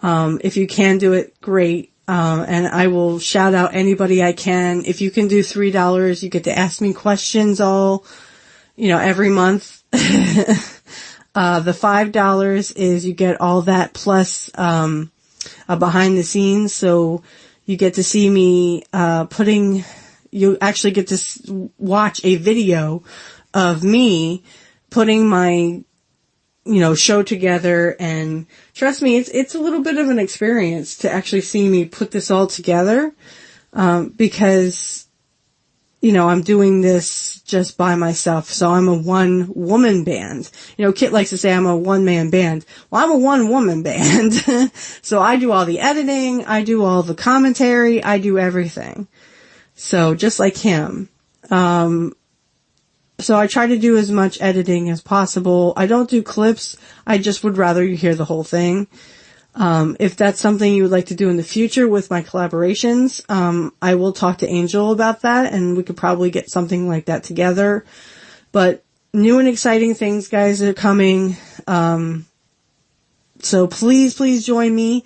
If you can do it, great. And I will shout out anybody I can. If you can do $3, you get to ask me questions every month. The $5 is you get all that plus, a behind the scenes. So you get to see me, you actually get to watch a video of me putting my, show together, and trust me, it's a little bit of an experience to actually see me put this all together, because, I'm doing this just by myself, so I'm a one-woman band. Kit likes to say I'm a one-man band. Well, I'm a one-woman band, so I do all the editing, I do all the commentary, I do everything. So, just like him. So I try to do as much editing as possible. I don't do clips. I just would rather you hear the whole thing. If that's something you would like to do in the future with my collaborations, I will talk to Angel about that, and we could probably get something like that together. But new and exciting things, guys, are coming. So please, please join me.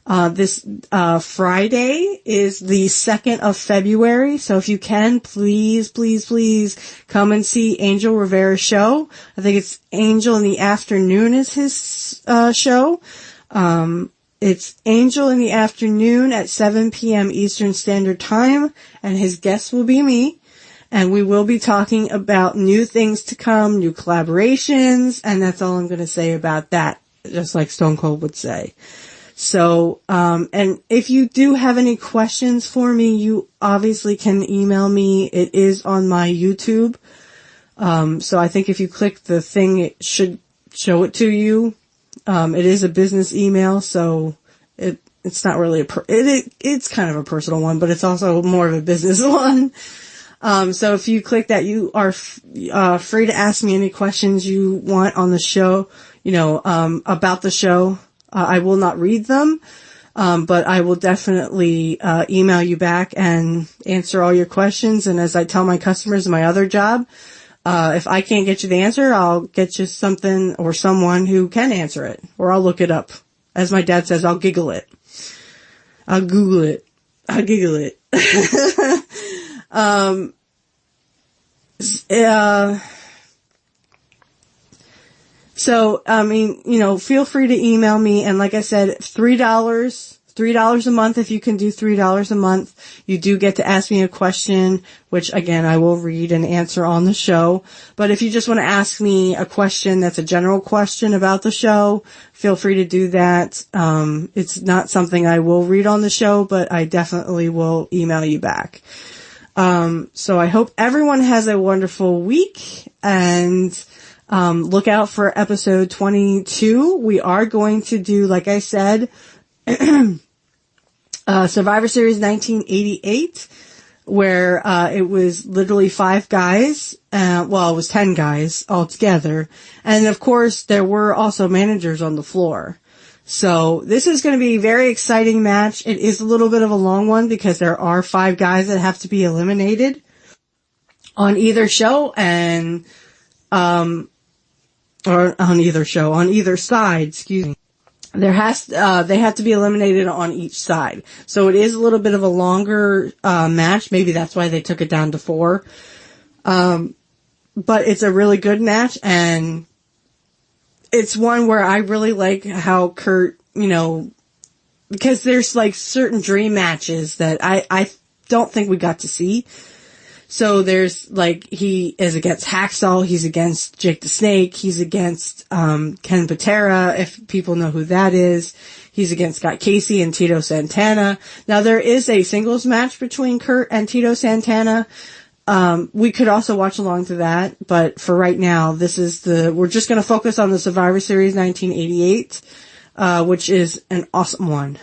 This Friday is the 2nd of February. So if you can, please, please, please come and see Angel Rivera's show. I think it's Angel in the Afternoon is his, show. It's Angel in the Afternoon at 7 p.m. Eastern Standard Time, and his guest will be me. And we will be talking about new things to come, new collaborations, and that's all I'm going to say about that, just like Stone Cold would say. So, and if you do have any questions for me, you obviously can email me. It is on my YouTube. So I think if you click the thing, it should show it to you. It is a business email, so it's not really it's kind of a personal one, but it's also more of a business one. So if you click that, you are, free to ask me any questions you want on the show, about the show. I will not read them, but I will definitely email you back and answer all your questions. And as I tell my customers in my other job, if I can't get you the answer, I'll get you something or someone who can answer it, or I'll look it up. As my dad says, I'll giggle it. I'll Google it. I'll giggle it. So, feel free to email me. And like I said, $3 a month. If you can do $3 a month, you do get to ask me a question, which again, I will read and answer on the show. But if you just want to ask me a question that's a general question about the show, feel free to do that. It's not something I will read on the show, but I definitely will email you back. So I hope everyone has a wonderful week, and look out for episode 22. We are going to do, like I said, Survivor Series 1988, where it was literally 5 guys. Well, it was 10 guys altogether. And of course, there were also managers on the floor. So this is going to be a very exciting match. It is a little bit of a long one because there are 5 guys that have to be eliminated on either show, and or on either show, on either side, excuse me. They have to be eliminated on each side. So it is a little bit of a longer match. Maybe that's why they took it down to 4. But it's a really good match, and it's one where I really like how Curt, because there's like certain dream matches that I don't think we got to see. So there's like, he is against Hacksaw, he's against Jake the Snake, he's against Ken Patera, if people know who that is. He's against Scott Casey and Tito Santana. Now there is a singles match between Curt and Tito Santana. We could also watch along to that, but for right now, we're just going to focus on the Survivor Series 1988, which is an awesome one.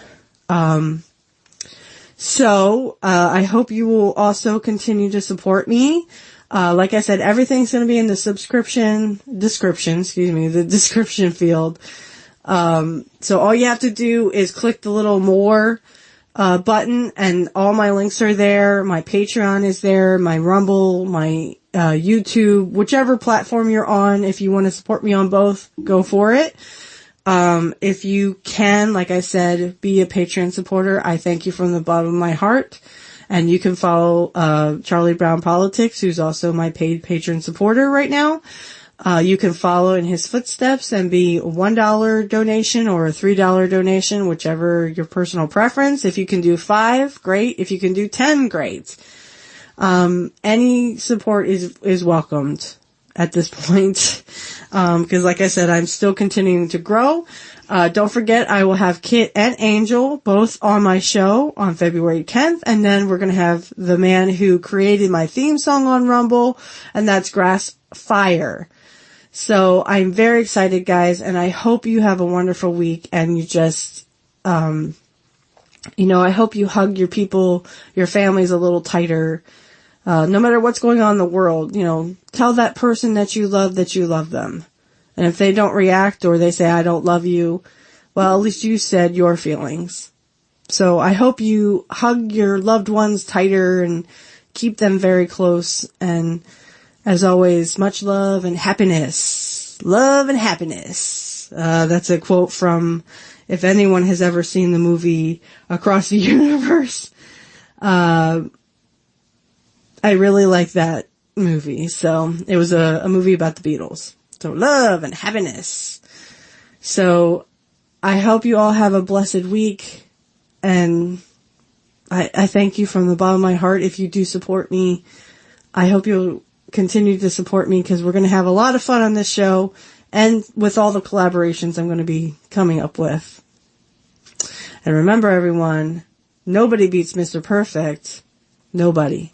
So I hope you will also continue to support me. Like I said, everything's going to be in the the description field. So all you have to do is click the little more button, and all my links are there. My Patreon is there, my Rumble, my YouTube, whichever platform you're on. If you want to support me on both, go for it. If you can, like I said, be a Patreon supporter, I thank you from the bottom of my heart. And you can follow Charlie Brown Politics, who's also my paid patron supporter right now. You can follow in his footsteps and be a $1 donation or a $3 donation, whichever your personal preference. If you can do 5, great. If you can do 10, great. Any support is welcomed at this point. Cause like I said, I'm still continuing to grow. Don't forget, I will have Kit and Angel both on my show on February 10th. And then we're going to have the man who created my theme song on Rumble, and that's Grass Fire. So I'm very excited, guys, and I hope you have a wonderful week, and you just, I hope you hug your people, your families a little tighter. No matter what's going on in the world, tell that person that you love them. And if they don't react or they say, I don't love you, well, at least you said your feelings. So I hope you hug your loved ones tighter and keep them very close. And as always, much love and happiness. Love and happiness. That's a quote from, if anyone has ever seen the movie Across the Universe. I really like that movie. So it was a movie about the Beatles. So love and happiness. So I hope you all have a blessed week. And I thank you from the bottom of my heart if you do support me. I hope you'll continue to support me, because we're going to have a lot of fun on this show and with all the collaborations I'm going to be coming up with. And remember, everyone, nobody beats Mr. Perfect. Nobody.